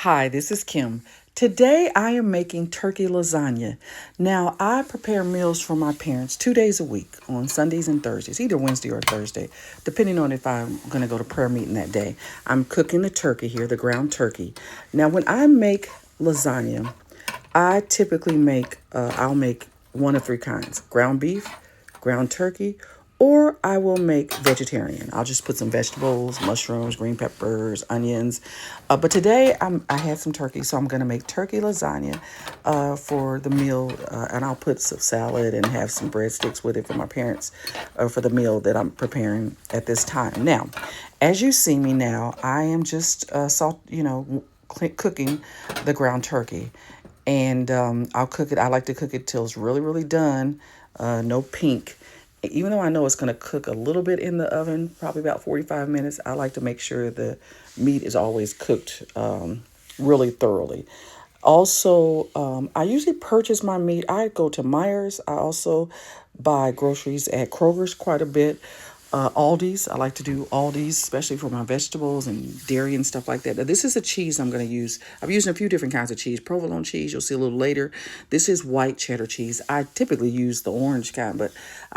Hi, this is Kim. Today I am making turkey lasagna. Now, I prepare meals for my parents 2 days a week on Sundays and Thursdays, either Wednesday or Thursday, depending on if I'm going to go to prayer meeting that day. I'm cooking the turkey here, the ground turkey. Now, when I make lasagna, I typically I'll make one of three kinds: ground beef, ground turkey, or I will make vegetarian. I'll just put some vegetables, mushrooms, green peppers, onions. But today I had some turkey, so I'm going to make turkey lasagna for the meal. And I'll put some salad and have some breadsticks with it for my parents for the meal that I'm preparing at this time. Now, as you see me now, I am just cooking the ground turkey. And I'll cook it. I like to cook it till it's really, really done. No pink. Even though I know it's going to cook a little bit in the oven, probably about 45 minutes, I like to make sure the meat is always cooked really thoroughly. Also, I usually purchase my meat. I go to Myers. I also buy groceries at Kroger's quite a bit. Aldi's. I like to do Aldi's, especially for my vegetables and dairy and stuff like that. Now, this is a cheese I'm going to use. I'm using a few different kinds of cheese. Provolone cheese, you'll see a little later. This is white cheddar cheese. I typically use the orange kind, but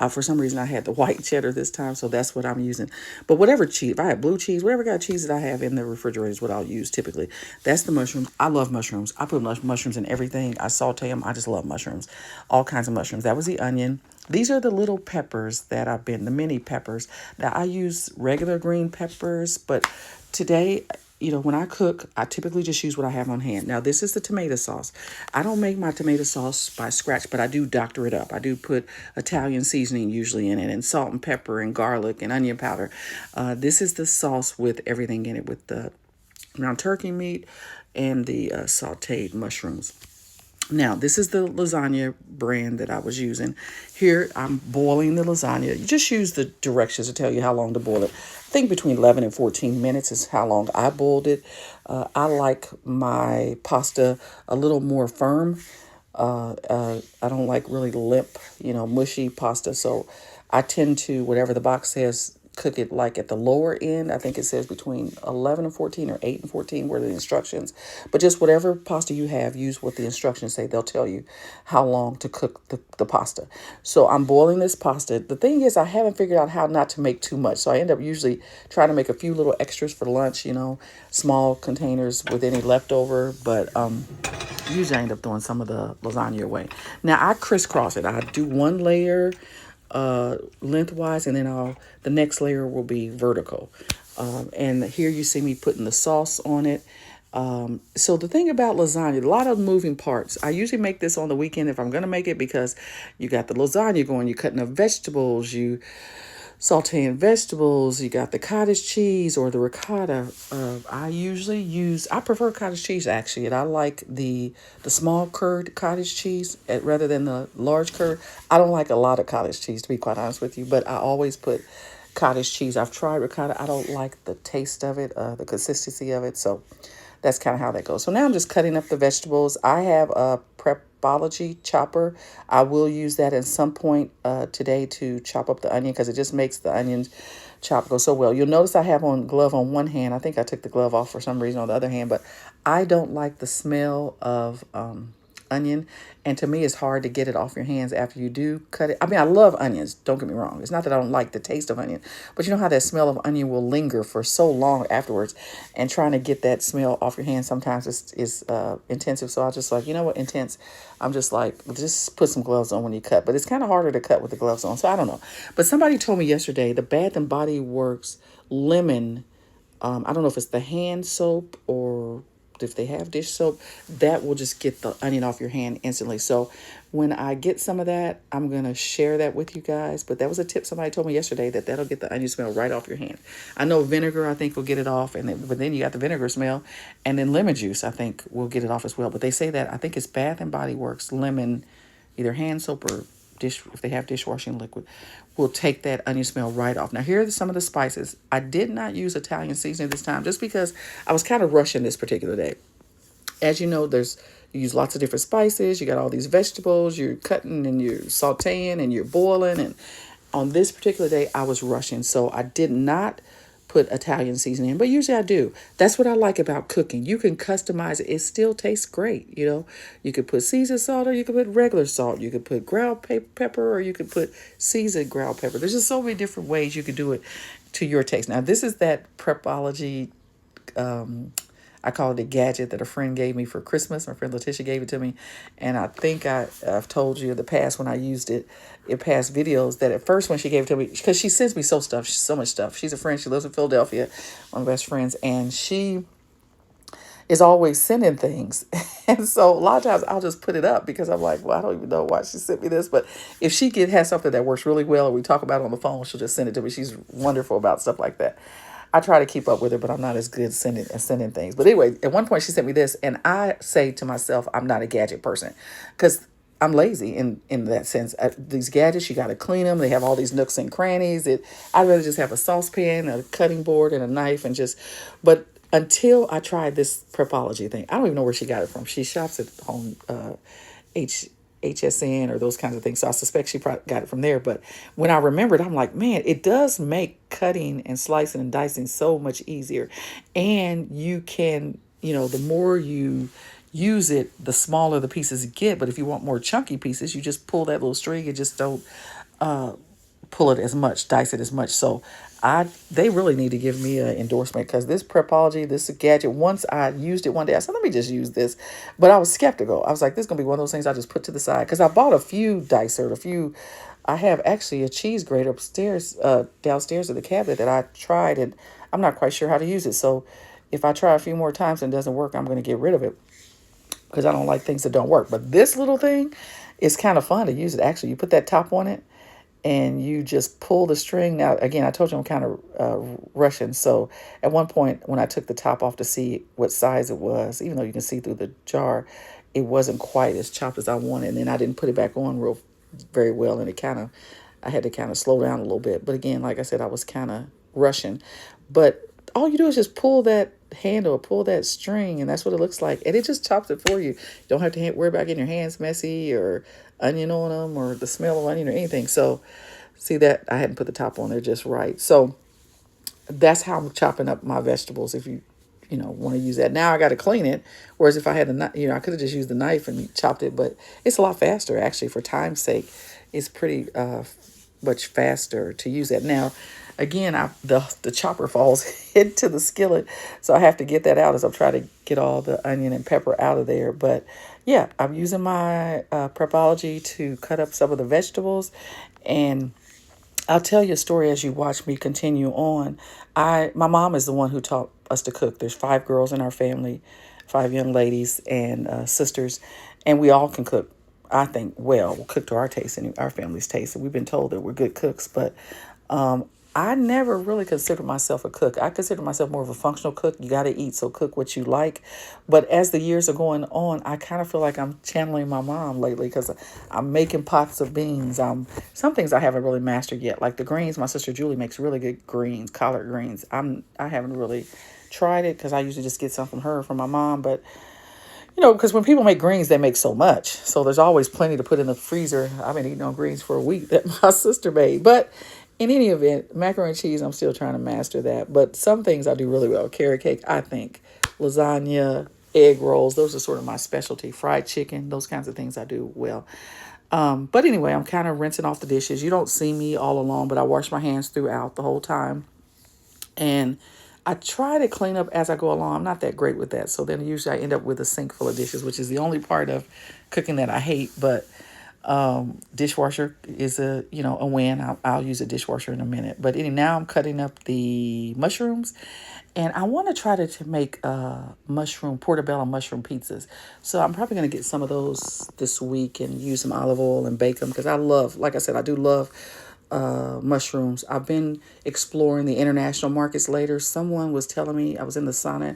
for some reason I had the white cheddar this time, so that's what I'm using. But whatever cheese, if I have blue cheese, whatever kind of cheese that I have in the refrigerator is what I'll use typically. That's the mushrooms. I love mushrooms. I put mushrooms in everything. I saute them. I just love mushrooms. All kinds of mushrooms. That was the onion. These are the little peppers the mini peppers. Now, I use regular green peppers, but today, when I cook, I typically just use what I have on hand. Now, this is the tomato sauce. I don't make my tomato sauce by scratch, but I do doctor it up. I do put Italian seasoning usually in it, and salt and pepper and garlic and onion powder. This is the sauce with everything in it, with the ground turkey meat and the sauteed mushrooms. Now, this is the lasagna brand that I was using. Here, I'm boiling the lasagna. You just use the directions to tell you how long to boil it. I think between 11 and 14 minutes is how long I boiled it. I like my pasta a little more firm. I don't like really limp, mushy pasta. So I tend to, whatever the box says, cook it like at the lower end. I think it says between 11 and 14 or 8 and 14 were the instructions. But just whatever pasta you have, use what the instructions say. They'll tell you how long to cook the pasta. So I'm boiling this pasta. The thing is, I haven't figured out how not to make too much. So I end up usually trying to make a few little extras for lunch, small containers with any leftover. But usually I end up throwing some of the lasagna away. Now I crisscross it. I do one layer lengthwise, and then the next layer will be vertical. And here you see me putting the sauce on it. So the thing about lasagna, a lot of moving parts. I usually make this on the weekend if I'm going to make it, because you got the lasagna going, you're cutting up vegetables, you sauteing vegetables, you got the cottage cheese or the ricotta. I prefer cottage cheese actually, and I like the small curd cottage cheese rather than the large curd. I don't like a lot of cottage cheese, to be quite honest with you, but I always put cottage cheese. I've tried ricotta. I don't like the taste of it, the consistency of it, so that's kind of how that goes. So now I'm just cutting up the vegetables. I have a Prepology chopper. I will use that at some point today to chop up the onion, because it just makes the onions chop go so well. You'll notice I have on glove on one hand. I think I took the glove off for some reason on the other hand, but I don't like the smell of onion, and to me it's hard to get it off your hands after you do cut it. I mean, I love onions, don't get me wrong. It's not that I don't like the taste of onion, but you know how that smell of onion will linger for so long afterwards, and trying to get that smell off your hands sometimes is intensive. So I just like, you know what, intense. I'm just like, just put some gloves on when you cut, but it's kind of harder to cut with the gloves on, so I don't know. But somebody told me yesterday the Bath and Body Works lemon, I don't know if it's the hand soap or if they have dish soap, that will just get the onion off your hand instantly. So when I get some of that, I'm going to share that with you guys. But that was a tip somebody told me yesterday, that'll get the onion smell right off your hand. I know vinegar, I think, will get it off. But then you got the vinegar smell. And then lemon juice, I think, will get it off as well. But they say that, I think it's Bath and Body Works lemon, either hand soap or if they have dishwashing liquid, will take that onion smell right off. Now, here are some of the spices. I did not use Italian seasoning this time, just because I was kind of rushing this particular day. As you know, you use lots of different spices. You got all these vegetables. You're cutting and you're sauteing and you're boiling. And on this particular day, I was rushing, so I did not put Italian seasoning in, but usually I do. That's what I like about cooking. You can customize it. It still tastes great. You could put seasoned salt, or you could put regular salt. You could put ground pepper, or you could put seasoned ground pepper. There's just so many different ways you could do it to your taste. Now, this is that prepology, I call it a gadget that a friend gave me for Christmas. My friend Letitia gave it to me. And I think I've told you in the past when I used it in past videos that at first when she gave it to me, because she sends me so much stuff. She's a friend. She lives in Philadelphia, one of my best friends. And she is always sending things. And so a lot of times I'll just put it up because I'm like, well, I don't even know why she sent me this. But if has something that works really well, or we talk about it on the phone, she'll just send it to me. She's wonderful about stuff like that. I try to keep up with her, but I'm not as good sending things. But anyway, at one point she sent me this, and I say to myself, I'm not a gadget person, because I'm lazy in that sense. These gadgets, you got to clean them. They have all these nooks and crannies. I'd rather just have a saucepan, a cutting board, and a knife, and just. But until I tried this prepology thing, I don't even know where she got it from. She shops at home, H HSN or those kinds of things. So I suspect she probably got it from there. But when I remembered, I'm like, man, it does make cutting and slicing and dicing so much easier. And you can, the more you use it, the smaller the pieces get. But if you want more chunky pieces, you just pull that little string and just don't pull it as much, dice it as much. So they really need to give me an endorsement, because this prepology, this gadget, once I used it one day, I said, let me just use this. But I was skeptical. I was like, this is going to be one of those things I just put to the side, because I bought a few dicer, I have actually a cheese grater upstairs, downstairs in the cabinet that I tried, and I'm not quite sure how to use it. So if I try a few more times and it doesn't work, I'm going to get rid of it, because I don't like things that don't work. But this little thing is kind of fun to use it. Actually, you put that top on it, and you just pull the string. Now, again, I told you I'm kind of Russian. So at one point when I took the top off to see what size it was, even though you can see through the jar, it wasn't quite as chopped as I wanted. And then I didn't put it back on very well. And I had to kind of slow down a little bit. But again, like I said, I was kind of Russian. But all you do is just pull that handle, pull that string, and that's what it looks like. And it just chops it for you. You don't have to worry about getting your hands messy or onion on them or the smell of onion or anything. So see that I hadn't put the top on there just right. So that's how I'm chopping up my vegetables. If you want to use that. Now I got to clean it. Whereas if I had I could have just used the knife and chopped it, but it's a lot faster actually. For time's sake, it's pretty much faster to use that. Now, again, the chopper falls into the skillet, so I have to get that out as I'm trying to get all the onion and pepper out of there. But yeah, I'm using my prepology to cut up some of the vegetables, and I'll tell you a story as you watch me continue on. My mom is the one who taught us to cook. There's 5 girls in our family, 5 young ladies and sisters, and we all can cook. I think well, we'll cook to our taste and our family's taste. And we've been told that we're good cooks, but I never really considered myself a cook. I consider myself more of a functional cook. You got to eat, so cook what you like. But as the years are going on, I kind of feel like I'm channeling my mom lately, because I'm making pots of beans. Some things I haven't really mastered yet, like the greens. My sister Julie makes really good greens, collard greens. I haven't really tried it, because I usually just get some from my mom. But because when people make greens, they make so much. So there's always plenty to put in the freezer. I've been eating on greens for a week that my sister made. But in any event, macaroni and cheese, I'm still trying to master that. But some things I do really well. Carrot cake, I think. Lasagna, egg rolls, those are sort of my specialty. Fried chicken, those kinds of things I do well. But anyway, I'm kind of rinsing off the dishes. You don't see me all along, but I wash my hands throughout the whole time. And I try to clean up as I go along. I'm not that great with that. So then usually I end up with a sink full of dishes, which is the only part of cooking that I hate. But dishwasher is a win. I'll use a dishwasher in a minute. But now I'm cutting up the mushrooms. And I want to try to make portobello mushroom pizzas. So I'm probably going to get some of those this week and use some olive oil and bake them, because like I said, I do love mushrooms. I've been exploring the international markets later. Someone was telling me, I was in the sauna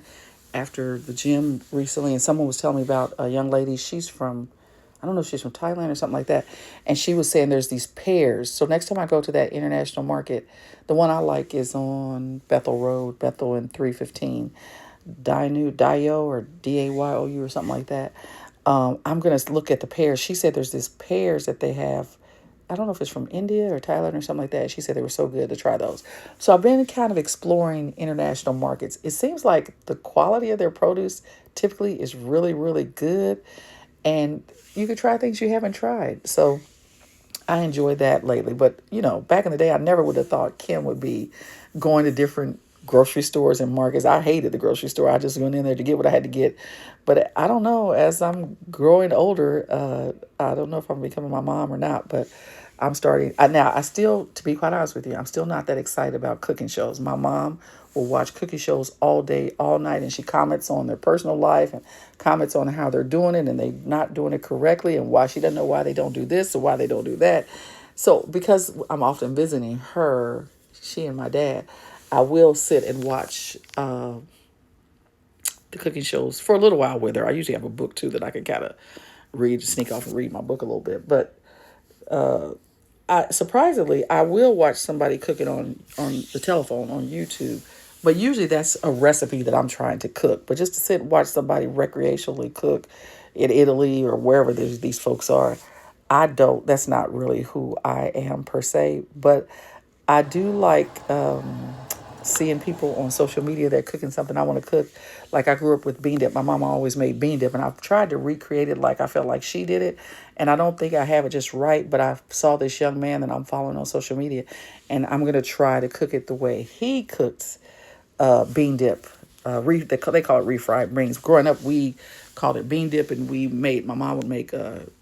after the gym recently, and someone was telling me about a young lady. I don't know if she's from Thailand or something like that. And she was saying there's these pears. So next time I go to that international market, the one I like is on Bethel Road, Bethel and 315. Dio or Dayo or something like that. I'm going to look at the pears. She said there's these pears that they have I don't know if it's from India or Thailand or something like that. She said they were so good to try those. So I've been kind of exploring international markets. It seems like the quality of their produce typically is really, really good. And you could try things you haven't tried. So I enjoyed that lately. But, back in the day, I never would have thought Kim would be going to different grocery stores and markets. I hated the grocery store. I just went in there to get what I had to get. But I don't know, as I'm growing older, I don't know if I'm becoming my mom or not, but I'm starting. Now, I still, to be quite honest with you, I'm still not that excited about cooking shows. My mom will watch cooking shows all day, all night, and she comments on their personal life and comments on how they're doing it and they're not doing it correctly and why she doesn't know why they don't do this or why they don't do that. So, because I'm often visiting her, she and my dad, I will sit and watch the cooking shows for a little while with her. I usually have a book too that I can kind of read, sneak off and read my book a little bit. But surprisingly, I will watch somebody cooking on the telephone on YouTube. But usually that's a recipe that I'm trying to cook. But just to sit and watch somebody recreationally cook in Italy or wherever these folks are, I don't. That's not really who I am per se. But I do like seeing people on social media that are cooking something I want to cook. Like I grew up with bean dip. My mama always made bean dip, and I've tried to recreate it like I felt like she did it. And I don't think I have it just right, but I saw this young man that I'm following on social media, and I'm going to try to cook it the way he cooks bean dip. They call it refried beans. Growing up, we called it bean dip, and my mom would make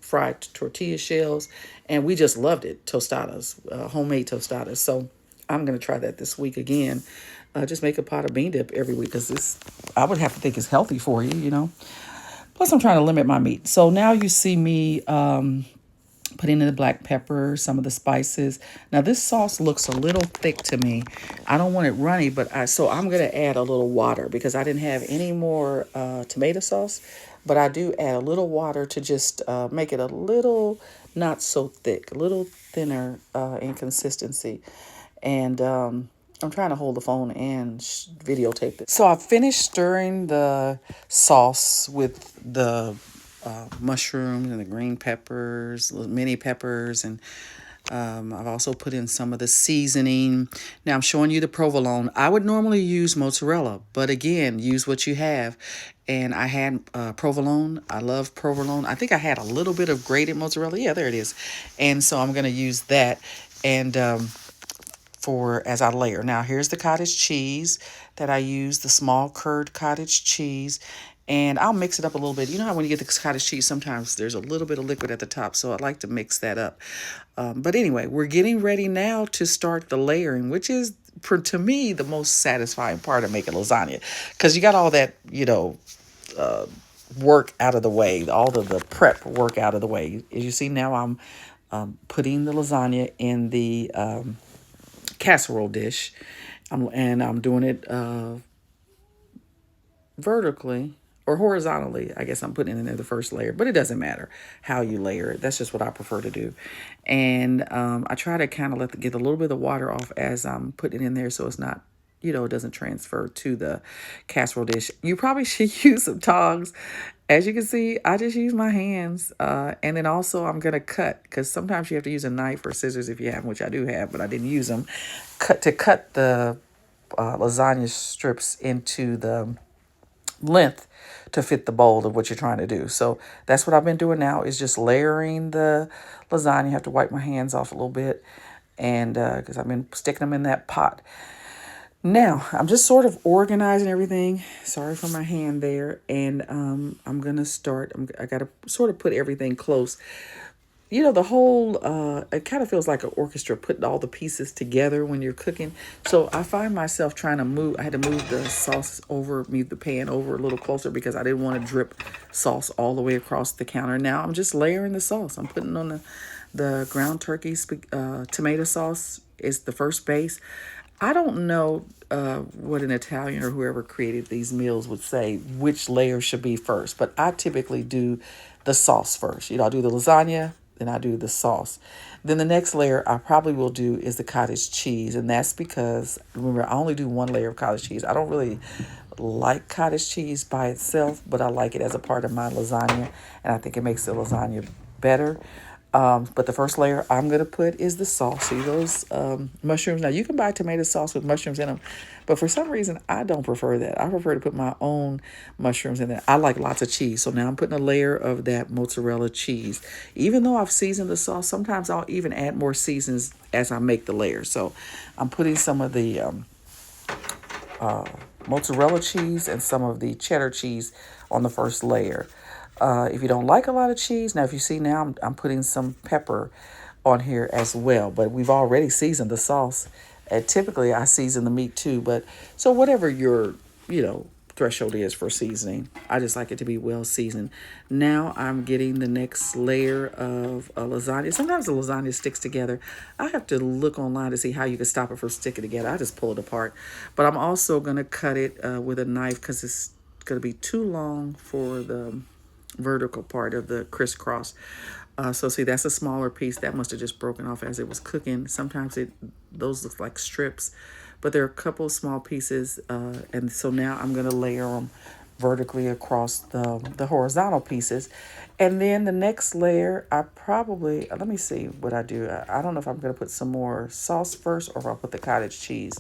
fried tortilla shells, and we just loved it. Tostadas, homemade tostadas. So I'm gonna try that this week again. Just make a pot of bean dip every week because this, I would have to think, is healthy for you. Plus, I'm trying to limit my meat. So now you see me putting in the black pepper, some of the spices. Now this sauce looks a little thick to me. I don't want it runny, so I'm gonna add a little water because I didn't have any more tomato sauce, but I do add a little water to just make it a little not so thick, a little thinner in consistency. And I'm trying to hold the phone and videotape it. So I finished stirring the sauce with the mushrooms and the green peppers, little mini peppers, and I've also put in some of the seasoning. Now I'm showing you the provolone. I would normally use mozzarella, but again, use what you have. And I had provolone. I love provolone. I think I had a little bit of grated mozzarella. Yeah, there it is. And so I'm going to use that. And for as I layer. Now here's the cottage cheese that I use, the small curd cottage cheese. And I'll mix it up a little bit. You know how when you get the cottage cheese, sometimes there's a little bit of liquid at the top. So I like to mix that up. But anyway, we're getting ready now to start the layering, which is, to me, the most satisfying part of making lasagna. Because you got all that, work out of the way, all of the prep work out of the way. As you see now, I'm putting the lasagna in the casserole dish. I'm doing it vertically or horizontally. I guess I'm putting it in there the first layer, but it doesn't matter how you layer it. That's just what I prefer to do. And I try to kind of get a little bit of the water off as I'm putting it in there so it's not, it doesn't transfer to the casserole dish. You probably should use some tongs. As you can see, I just use my hands. And then also I'm going to cut, because sometimes you have to use a knife or scissors if you have, which I do have, but I didn't use them. Cut the lasagna strips into the length to fit the bowl of what you're trying to do. So that's what I've been doing now, is just layering the lasagna. I have to wipe my hands off a little bit, and because I've been sticking them in that pot. Now, I'm just sort of organizing everything. Sorry for my hand there. And I'm going to start. I got to sort of put everything close. The whole, it kind of feels like an orchestra putting all the pieces together when you're cooking. So I find myself trying to move. I had to move the sauce move the pan over a little closer because I didn't want to drip sauce all the way across the counter. Now I'm just layering the sauce. I'm putting on the ground turkey tomato sauce is the first base. I don't know what an Italian or whoever created these meals would say which layer should be first, but I typically do the sauce first. I'll do the lasagna, then I do the sauce. Then the next layer I probably will do is the cottage cheese, and that's because, remember, I only do one layer of cottage cheese. I don't really like cottage cheese by itself, but I like it as a part of my lasagna, and I think it makes the lasagna better. But the first layer I'm going to put is the sauce. See those mushrooms? Now, you can buy tomato sauce with mushrooms in them, but for some reason, I don't prefer that. I prefer to put my own mushrooms in there. I like lots of cheese. So now I'm putting a layer of that mozzarella cheese. Even though I've seasoned the sauce, sometimes I'll even add more seasons as I make the layer. So I'm putting some of the mozzarella cheese and some of the cheddar cheese on the first layer. If you don't like a lot of cheese, now if you see now, I'm putting some pepper on here as well. But we've already seasoned the sauce. And typically I season the meat too. But so whatever your, threshold is for seasoning, I just like it to be well seasoned. Now I'm getting the next layer of a lasagna. Sometimes the lasagna sticks together. I have to look online to see how you can stop it from sticking together. I just pull it apart. But I'm also going to cut it with a knife because it's going to be too long for the vertical part of the crisscross. So see, that's a smaller piece that must have just broken off as it was cooking. Sometimes those look like strips, but there are a couple of small pieces, and so now I'm going to layer them vertically across the horizontal pieces. And then the next layer, I probably, let me see what I do. I don't know if I'm going to put some more sauce first or if I'll put the cottage cheese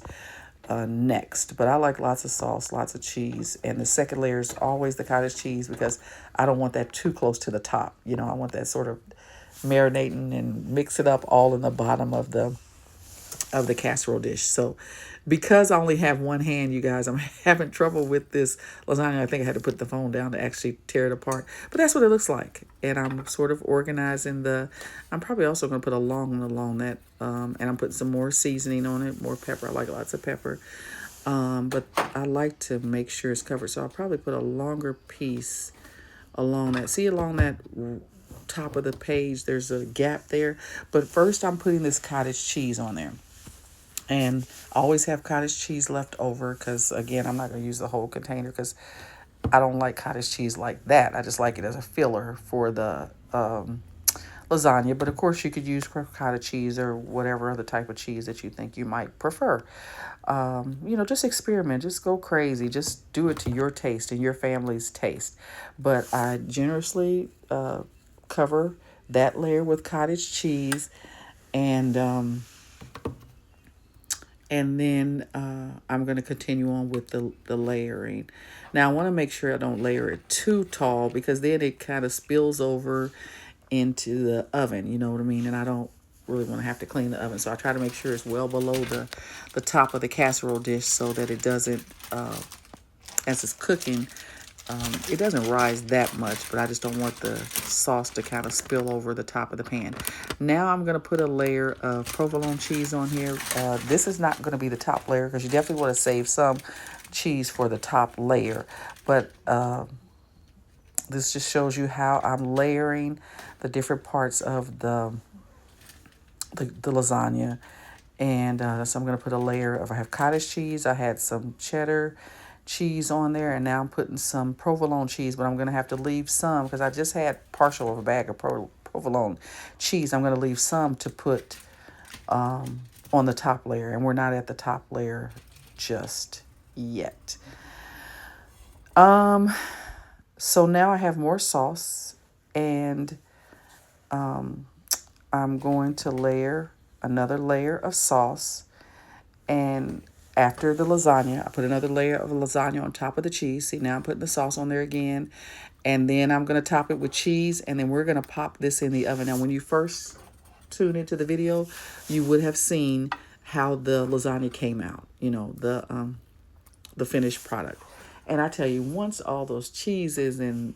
next. But I like lots of sauce, lots of cheese. And the second layer is always the cottage cheese because I don't want that too close to the top. I want that sort of marinating and mix it up all in the bottom of the casserole dish. So because I only have one hand, you guys, I'm having trouble with this lasagna. I think I had to put the phone down to actually tear it apart. But that's what it looks like. And I'm sort of organizing I'm probably also going to put a long one along that. And I'm putting some more seasoning on it, more pepper. I like lots of pepper. But I like to make sure it's covered. So I'll probably put a longer piece along that. See along that top of the page, there's a gap there. But first I'm putting this cottage cheese on there. And I always have cottage cheese left over because, again, I'm not going to use the whole container because I don't like cottage cheese like that. I just like it as a filler for the lasagna. But, of course, you could use cottage cheese or whatever other type of cheese that you think you might prefer. Just experiment. Just go crazy. Just do it to your taste and your family's taste. But I generously cover that layer with cottage cheese and then I'm going to continue on with the layering. Now, I want to make sure I don't layer it too tall because then it kind of spills over into the oven. You know what I mean? And I don't really want to have to clean the oven. So I try to make sure it's well below the top of the casserole dish so that it doesn't, as it's cooking, it doesn't rise that much, but I just don't want the sauce to kind of spill over the top of the pan. Now I'm going to put a layer of provolone cheese on here. This is not going to be the top layer because you definitely want to save some cheese for the top layer. But this just shows you how I'm layering the different parts of the lasagna. And so I'm going to put a layer of, I have cottage cheese, I had some cheddar cheese on there, and now I'm putting some provolone cheese, but I'm going to have to leave some because I just had partial of a bag of provolone cheese. I'm going to leave some to put on the top layer, and we're not at the top layer just yet. So now I have more sauce, and I'm going to layer another layer of sauce, and after the lasagna, I put another layer of lasagna on top of the cheese. See, now I'm putting the sauce on there again. And then I'm going to top it with cheese. And then we're going to pop this in the oven. Now, when you first tune into the video, you would have seen how the lasagna came out. The finished product. And I tell you, once all those cheeses and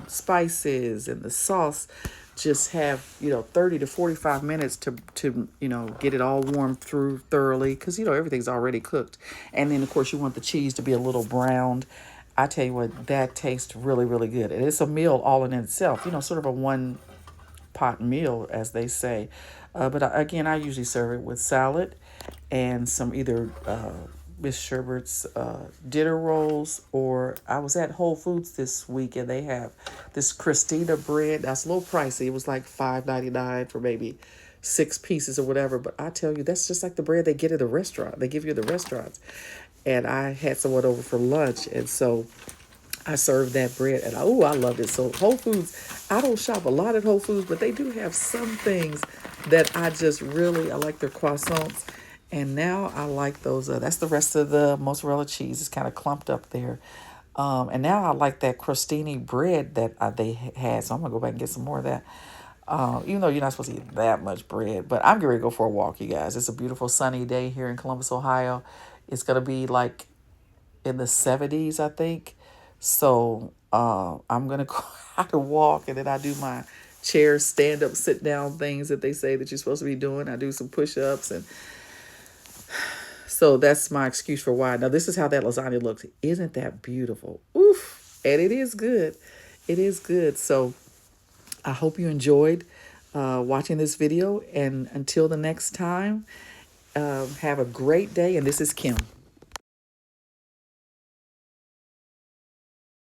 spices and the sauce just have 30 to 45 minutes to get it all warmed through thoroughly because everything's already cooked, and then of course you want the cheese to be a little browned. I tell you what, that tastes really, really good, and it's a meal all in itself, sort of a one pot meal, as they say. But again, I usually serve it with salad and some either Miss Sherbert's dinner rolls, or I was at Whole Foods this week and they have this Christina bread. That's a little pricey. It was like $5.99 for maybe 6 pieces or whatever. But I tell you, that's just like the bread they get at the restaurant. They give you at the restaurants. And I had someone over for lunch, and so I served that bread, and oh, I loved it. So Whole Foods, I don't shop a lot at Whole Foods, but they do have some things that I just really, I like their croissants. And now I like those. That's the rest of the mozzarella cheese. It's kind of clumped up there. And now I like that crostini bread that they had. So I'm gonna go back and get some more of that. Even though you're not supposed to eat that much bread, but I'm going to go for a walk, you guys. It's a beautiful sunny day here in Columbus, Ohio. It's gonna be like in the 70s, I think. So I'm gonna go out and walk, and then I do my chair stand up, sit down things that they say that you're supposed to be doing. I do some push ups, and so that's my excuse for why. Now this is how that lasagna looks. Isn't that beautiful? Oof! And it is good. It is good. So I hope you enjoyed watching this video, and until the next time, have a great day. And this is Kim.